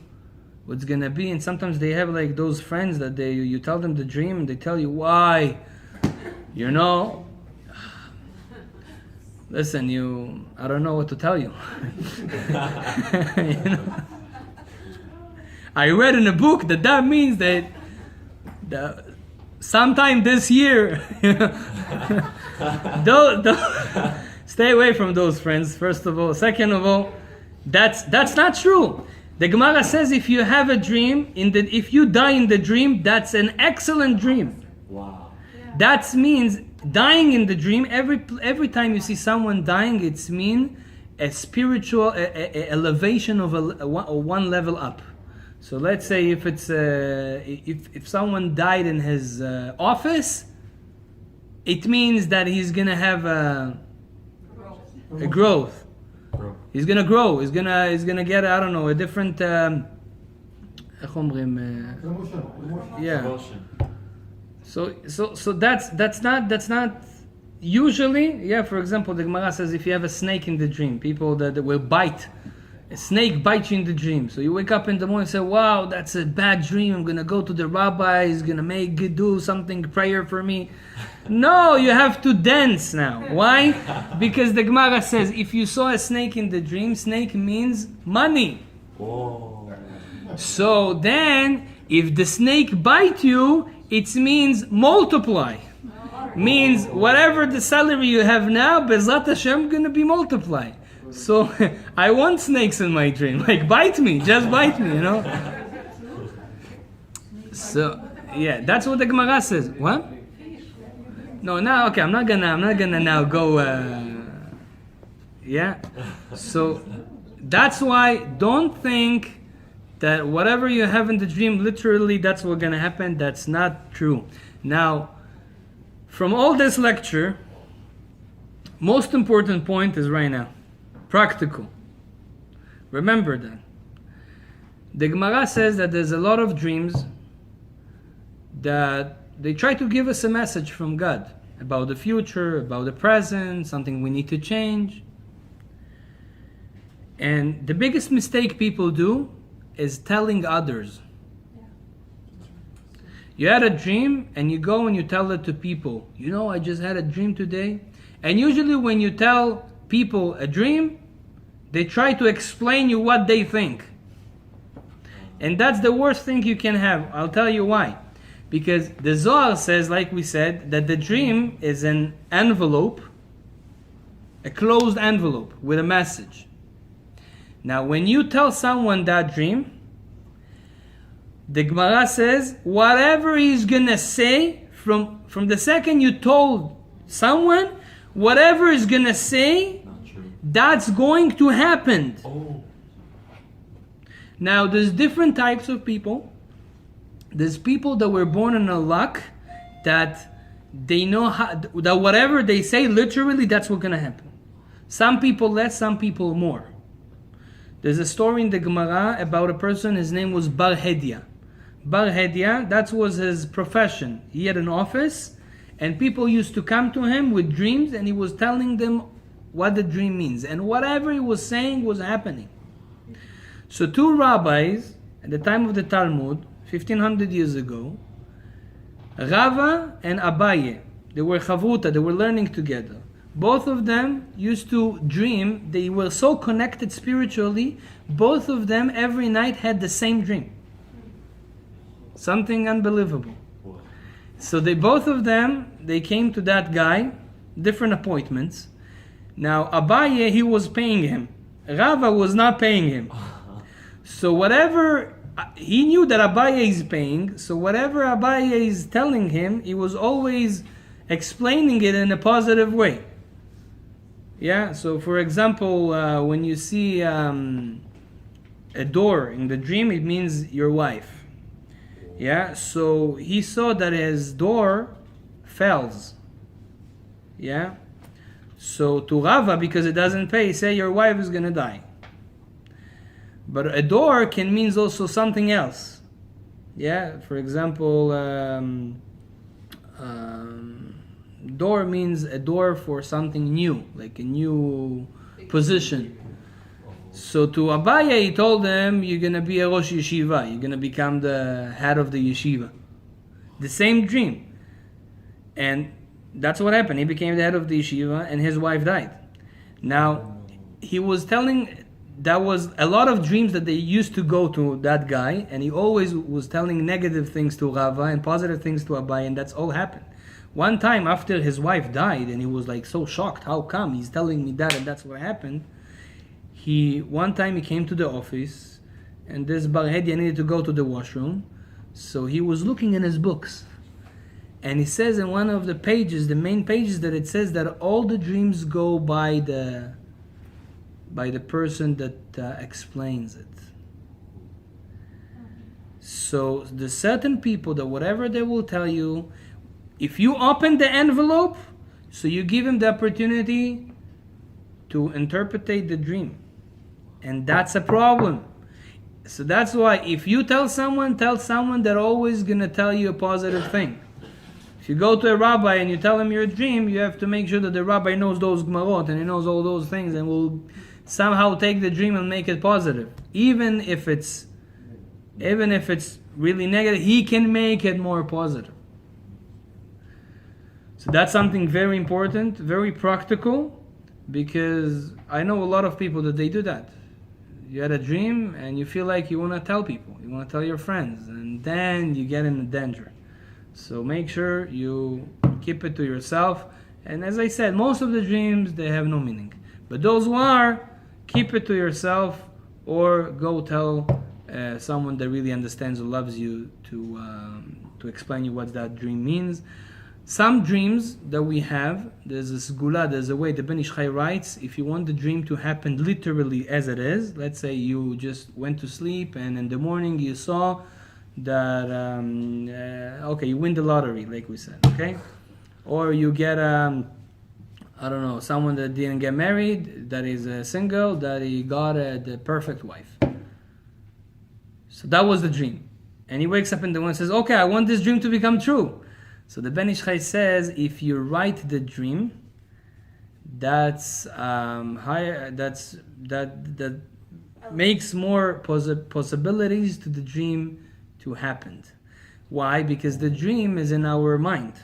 what's gonna be? And sometimes they have like those friends that you tell them the dream and they tell you why. You know, listen, I don't know what to tell you. You know? I read in a book that means that sometime this year, don't stay away from those friends, first of all. Second of all, that's not true. The Gemara says if you have a dream, if you die in the dream, that's an excellent dream. Wow. Yeah. That means dying in the dream, every time you see someone dying, it's mean a spiritual elevation of a one level up. So let's say if it's if someone died in his office, it means that he's gonna have a growth. He's gonna grow. He's gonna get, I don't know, a different yeah. Promotion. So that's not usually, yeah. For example, the Gemara says if you have a snake in the dream, people that will bite. A snake bites you in the dream. So you wake up in the morning and say, wow, that's a bad dream. I'm going to go to the rabbi. He's going to do something, prayer for me. No, you have to dance now. Why? Because the Gemara says, if you saw a snake in the dream, snake means money. Oh. So then, if the snake bites you, it means multiply. Means whatever the salary you have now, Bezrat Hashem, going to be multiplied. So I want snakes in my dream. Like, bite me, just bite me, you know. So yeah, that's what the Gemara says. What? No, now okay. I'm not gonna now go. Yeah. So that's why don't think that whatever you have in the dream, literally, that's what's gonna happen. That's not true. Now, from all this lecture, most important point is right now. Practical. Remember that. The Gemara says that there's a lot of dreams that they try to give us a message from God about the future, about the present, something we need to change. And the biggest mistake people do is telling others. You had a dream and you go and you tell it to people. You know, I just had a dream today. And usually when you tell people a dream, they try to explain you what they think. And that's the worst thing you can have. I'll tell you why. Because the Zohar says, like we said, that the dream is an envelope, a closed envelope with a message. Now, when you tell someone that dream, the Gemara says, whatever he's gonna say, from the second you told someone, whatever he's gonna say, that's going to happen. Oh. Now, there's different types of people. There's people that were born in a luck that they know that whatever they say, literally, that's what's going to happen. Some people less, some people more. There's a story in the Gemara about a person, his name was Bar Hedia. Bar Hedia, that was his profession. He had an office, and people used to come to him with dreams, and he was telling them what the dream means. And whatever he was saying was happening. So two rabbis, at the time of the Talmud, 1500 years ago, Rava and Abaye, they were chavruta, they were learning together. Both of them used to dream, they were so connected spiritually, both of them every night had the same dream. Something unbelievable. So both of them, they came to that guy, different appointments. Now Abaye, he was paying him. Rava was not paying him. So whatever, he knew that Abaye is paying, so whatever Abaye is telling him, he was always explaining it in a positive way. Yeah, so for example, when you see a door in the dream, it means your wife. Yeah, so he saw that his door fails. Yeah, so to Rava, because it doesn't pay, say your wife is gonna die. But a door can mean also something else. Yeah, for example, door means a door for something new, like a new position. So to Abaye, he told him, you're going to be a Rosh Yeshiva, you're going to become the head of the yeshiva. The same dream. And that's what happened. He became the head of the yeshiva and his wife died. Now, he was telling, that was a lot of dreams that they used to go to that guy, and he always was telling negative things to Rava and positive things to Abai, and that's all happened. One time after his wife died, and he was like so shocked, how come he's telling me that and that's what happened? One time he came to the office, and this Bar Hedia needed to go to the washroom, so he was looking in his books. And he says in one of the pages, the main pages, that it says that all the dreams go by the person that explains it. So the certain people that whatever they will tell you, if you open the envelope, so you give him the opportunity to interpretate the dream. And that's a problem. So that's why if you tell someone they're always going to tell you a positive thing. If you go to a rabbi and you tell him your dream, you have to make sure that the rabbi knows those gemarot and he knows all those things and will somehow take the dream and make it positive. Even if it's really negative, he can make it more positive. So that's something very important, very practical, because I know a lot of people that they do that. You had a dream and you feel like you want to tell people, you want to tell your friends, and then you get in danger. So make sure you keep it to yourself. And as I said, most of the dreams, they have no meaning. But those who are, keep it to yourself, or go tell someone that really understands or loves you to explain you what that dream means. Some dreams that we have, there's a sgula, there's a way the Ben Ish Chai writes, if you want the dream to happen literally as it is, let's say you just went to sleep and in the morning you saw that, okay, you win the lottery, like we said, okay? Or you get, I don't know, someone that didn't get married, that is single, that he got the perfect wife. So that was the dream. And he wakes up in the morning and says, okay, I want this dream to become true. So the Ben Ish Chai says, if you write the dream, that's higher. That makes more possibilities to the dream to happen. Why? Because the dream is in our mind,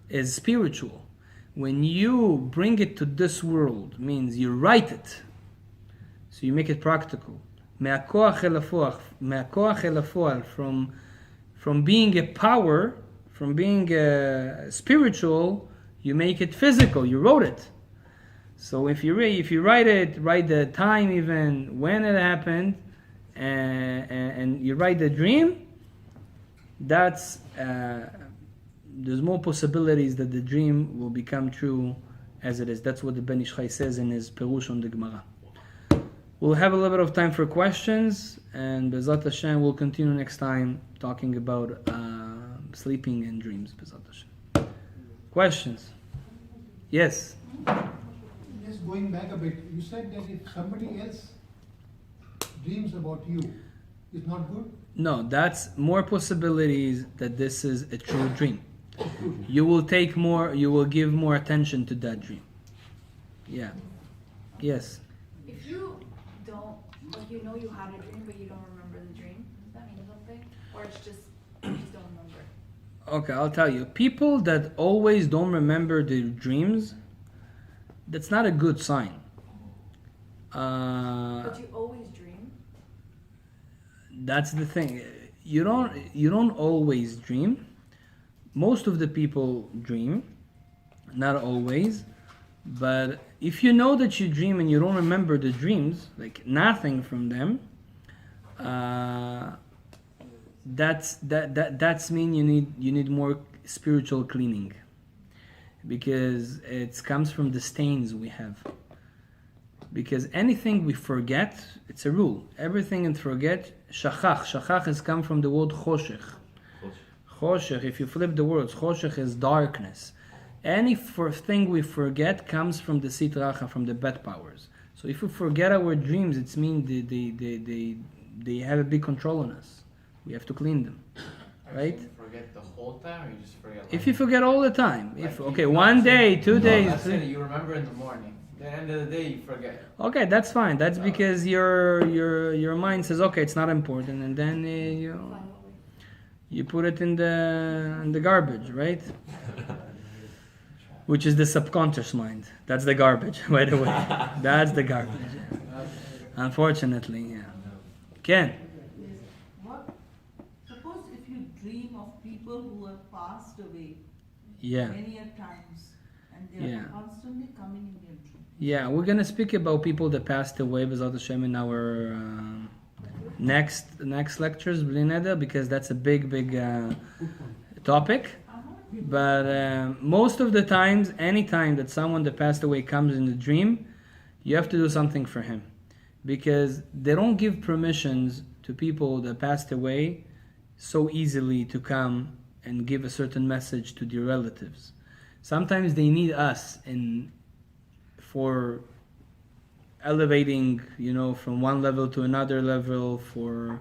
is spiritual. When you bring it to this world, means you write it, so you make it practical. Me'akoach el hafoach, from being a power. From being spiritual, you make it physical. You wrote it. So if you write it, write the time even when it happened, and you write the dream. That's there's more possibilities that the dream will become true as it is. That's what the Ben Ish Chai says in his Perush on the Gemara. We'll have a little bit of time for questions, and Bezat Hashem we'll continue next time talking about sleeping and dreams. Questions? Yes? Just going back a bit, you said that if somebody else dreams about you, it's not good? No, that's more possibilities that this is a true dream. You will give more attention to that dream. Yeah. Yes? If you don't, like you know you had a dream but you don't remember the dream, does that mean something? Or it's just, you just don't remember? Okay, I'll tell you. People that always don't remember their dreams, that's not a good sign. But you always dream? That's the thing. You don't always dream. Most of the people dream, not always. But if you know that you dream and you don't remember the dreams, like nothing from them, that's mean you need more spiritual cleaning, because it comes from the stains we have. Because anything we forget, it's a rule. Everything and forget, shachach has come from the word choshech. Choshech, if you flip the words, choshech is darkness. Any thing we forget comes from the sitracha, from the bad powers. So if we forget our dreams, it means they have a big control on us. We have to clean them, right? You forget the whole time, or you just forget? If you forget all the time, Like one day, 2 days, that's it. You remember in the morning. The end of the day, you forget. okay, that's fine. That's because your mind says, okay, it's not important, and then you put it in the garbage, right? which is the subconscious mind. That's the garbage, by the way. That's the garbage. Unfortunately, yeah. Ken? What? Suppose if you dream of people who have passed away Yeah. many a times, and they are Yeah. constantly coming in your dream. Yeah, we're gonna speak about people that passed away, B'ezrat Hashem, in our next lectures, Bli Neder, because that's a big topic. But most of the times, any time that someone that passed away comes in the dream, you have to do something for him, because they don't give permissions to people that passed away so easily to come and give a certain message to their relatives. Sometimes they need us for elevating, from one level to another level, for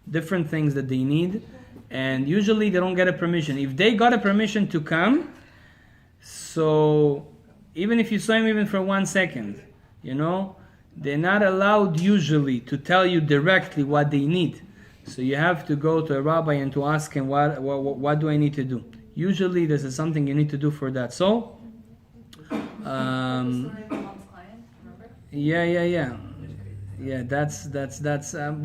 different things that they need, and usually they don't get a permission. If they got a permission to come, so even if you saw him even for 1 second, they're not allowed usually to tell you directly what they need. So you have to go to a rabbi and to ask him, what do I need to do? Usually this is something you need to do for that soul. The story of mom's client, remember? Yeah, that's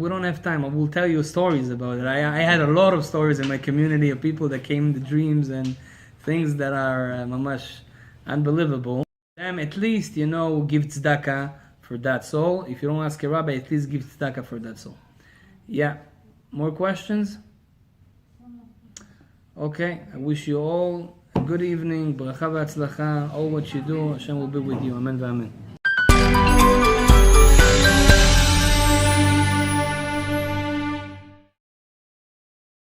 we don't have time. I will tell you stories about it. I had a lot of stories in my community of people that came in the dreams and things that are mamash unbelievable. Them at least, give tzedakah for that soul. If you don't ask a rabbi, at least give tzedakah for that soul. Yeah. More questions? Okay, I wish you all a good evening, bracha v'atzlacha, all what you do, Hashem will be with you. Amen v'amen.